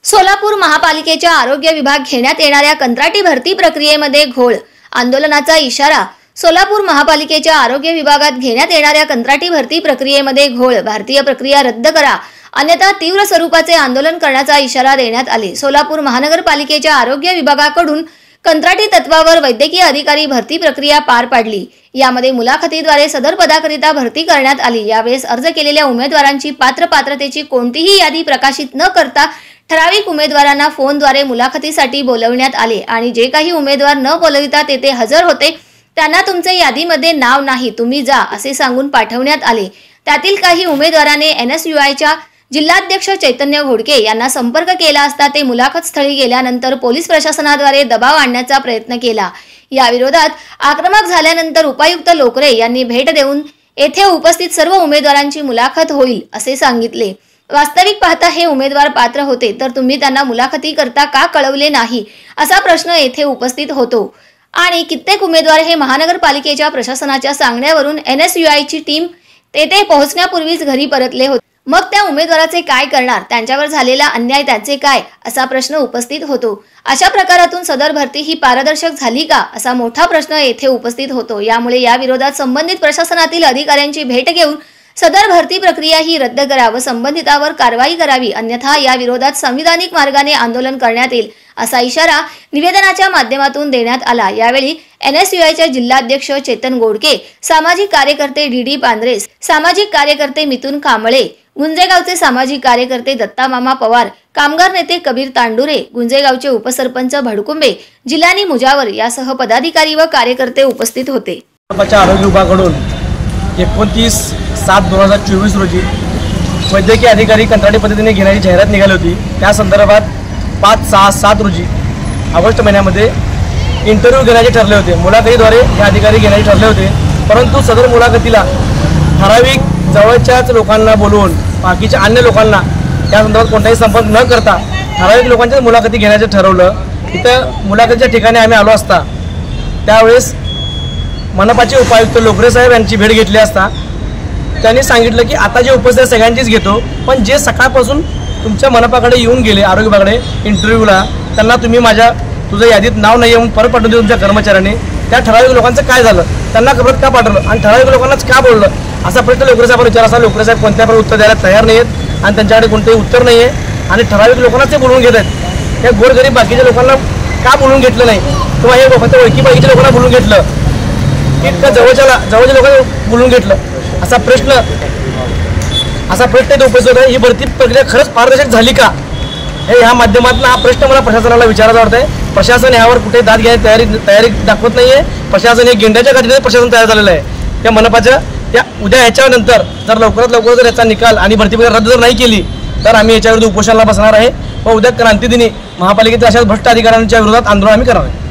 सोलापूर महापालिकेच्या आरोग्य विभाग घेण्यात येणाऱ्या कंत्राटी भरती प्रक्रियेमध्ये घोळ, आंदोलनाचा इशारा। सोलापूर महापालिकेच्या आरोग्य विभागात घेण्यात येणाऱ्या कंत्राटी भरती प्रक्रियेमध्ये घोळ, भारतीय प्रक्रिया रद्द करा, अन्यथा तीव्र स्वरूपाचे आंदोलन करण्याचा इशारा देण्यात आले। सोलापूर महानगरपालिकेच्या आरोग्य विभागाकडून कंत्राटी तत्वावर वैद्यकीय अधिकारी भरती प्रक्रिया पार पाडली। यामध्ये मुलाखतीद्वारे सदर पदाकरिता भरती करण्यात आली। यावेळेस अर्ज केलेल्या उमेदवारांची पात्रतेची कोणतीही यादी प्रकाशित न करता ठराविक उमेदवारांना फोनद्वारे मुलाखतीसाठी बोलवण्यात आले आणि जे काही उमेदवार न बोलविता तेथे हजर होते त्यांना तुमचे यादीमध्ये नाव नाही, तुम्ही जा असे सांगून पाठवण्यात आले। त्यातील काही उमेदवारांनी NSUIच्या जिल्हाध्यक्ष चैतन्य घोडके यांना संपर्क केला असता ते मुलाखत स्थळी गेल्यानंतर पोलीस प्रशासनाद्वारे दबाव आणण्याचा प्रयत्न केला। या विरोधात आक्रमक झाल्यानंतर उपायुक्त लोकरे यांनी भेट देऊन येथे उपस्थित सर्व उमेदवारांची मुलाखत होईल असे सांगितले। वास्तविक पाहता हे उमेदवार पात्र होते तर तुम्ही त्यांना मुलाखती करता का कळवले नाही असा प्रश्न येथे उपस्थित होतो आणि कित्येक उमेदवार हे महानगरपालिकेच्या प्रशासनाच्या सांगण्यावरून NSUIची टीम तेथे पोहोचण्यापूर्वीच घरी परतले होते। मग त्या उमेदवाराचे काय करणार, त्यांच्यावर झालेला अन्याय त्याचे काय असा प्रश्न उपस्थित होतो। अशा प्रकारातून सदर भरती ही पारदर्शक झाली का असा मोठा प्रश्न येथे उपस्थित होतो। यामुळे या विरोधात संबंधित प्रशासनातील अधिकाऱ्यांची भेट घेऊन सदर भरती प्रक्रिया ही रद्द करा व संबंधितावर कारवाई करावी, अन्यथा या विरोधात संविधानिक मार्गाने आंदोलन करण्यात येईल असा इशारा निवेदनाच्या माध्यमातून देण्यात आला। यावेळी NSUIचे जिल्हाध्यक्ष चेतन घोडके, सामाजिक कार्यकर्ते DD पांढरे, सामाजिक कार्यकर्ते मिथुन कांबळे, गुंजेगावचे सामाजिक कार्यकर्ते दत्ता मामा पवार, कामगार नेते कबीर तांडुरे, गुंजेगावचे उपसरपंच भडकुंबे, जिलानी मुजावर यासह पदाधिकारी व कार्यकर्ते उपस्थित होते। आरोग्य विभागाकडून 29/7/2024 रोजी वैद्यकीय अधिकारी कंत्राटी पद्धतीने घेण्याची जाहिरात निघाली होती। त्या संदर्भात 5/6/7 रोजी ऑगस्ट महिन्यामध्ये इंटरव्ह्यू घेण्याचे ठरले होते। मुलाखतीद्वारे हे अधिकारी घेण्याचे ठरले होते, परंतु सदर मुलाखतीला ठराविक जवळच्याच लोकांना बोलवून बाकीच्या अन्य लोकांना त्या संदर्भात कोणताही संपर्क न करता ठराविक लोकांच्याच मुलाखती घेण्याचे ठरवलं। इथं मुलाखतीच्या ठिकाणी आम्ही आलो असता त्यावेळेस मनपाचे उपायुक्त लोकरे साहेब यांची भेट घेतली असता त्यांनी सांगितलं की आता जे उपस्थित सगळ्यांचीच घेतो, पण जे सकाळपासून तुमच्या मनपाकडे येऊन गेले आरोग्य विभागाकडे इंटरव्ह्यूला त्यांना तुम्ही तुझं यादीत नाव नाही येऊन परत पाठवून तुमच्या कर्मचाऱ्यांनी त्या ठराविक लोकांचं काय झालं, त्यांना परत का पाठवलं आणि ठराविक लोकांनाच का बोललं असा प्रश्न लोकरे साहेब विचार असा लोकरे साहेब कोणत्या पण उत्तर द्यायला तयार नाही आहेत आणि त्यांच्याकडे कोणतेही उत्तर नाही आहे आणि ठराविक लोकांनाच ते बोलवून घेत आहेत। त्या गोरगरीब बाकीच्या लोकांना का बोलवून घेतलं नाही किंवा हे फक्त ओळखी बाकीच्या लोकांना बोलवून घेतलं की जवळच्या लोकांना बोलून घेतलं असा प्रश्न ते उपस्थित आहे। ही भरती प्रक्रिया खरंच पारदर्शक झाली का हे ह्या माध्यमातून हा प्रश्न मला प्रशासनाला विचारायचा वाटतंय। प्रशासन यावर कुठे दाद घ्यायची तयारी दाखवत नाहीये। प्रशासन हे गेंड्याच्या काठीने प्रशासन तयार झालेलं आहे। त्या मनपाच्या त्या उद्या ह्याच्यानंतर जर लवकरात लवकर जर याचा निकाल आणि भरती प्रक्रिया रद्द जर नाही केली तर आम्ही याच्याविरुद्ध उपोषणाला बसणार आहे व उद्या क्रांती दिनी महापालिकेच्या अशा भ्रष्ट अधिकाऱ्यांच्या विरोधात आंदोलन आम्ही करणार आहे।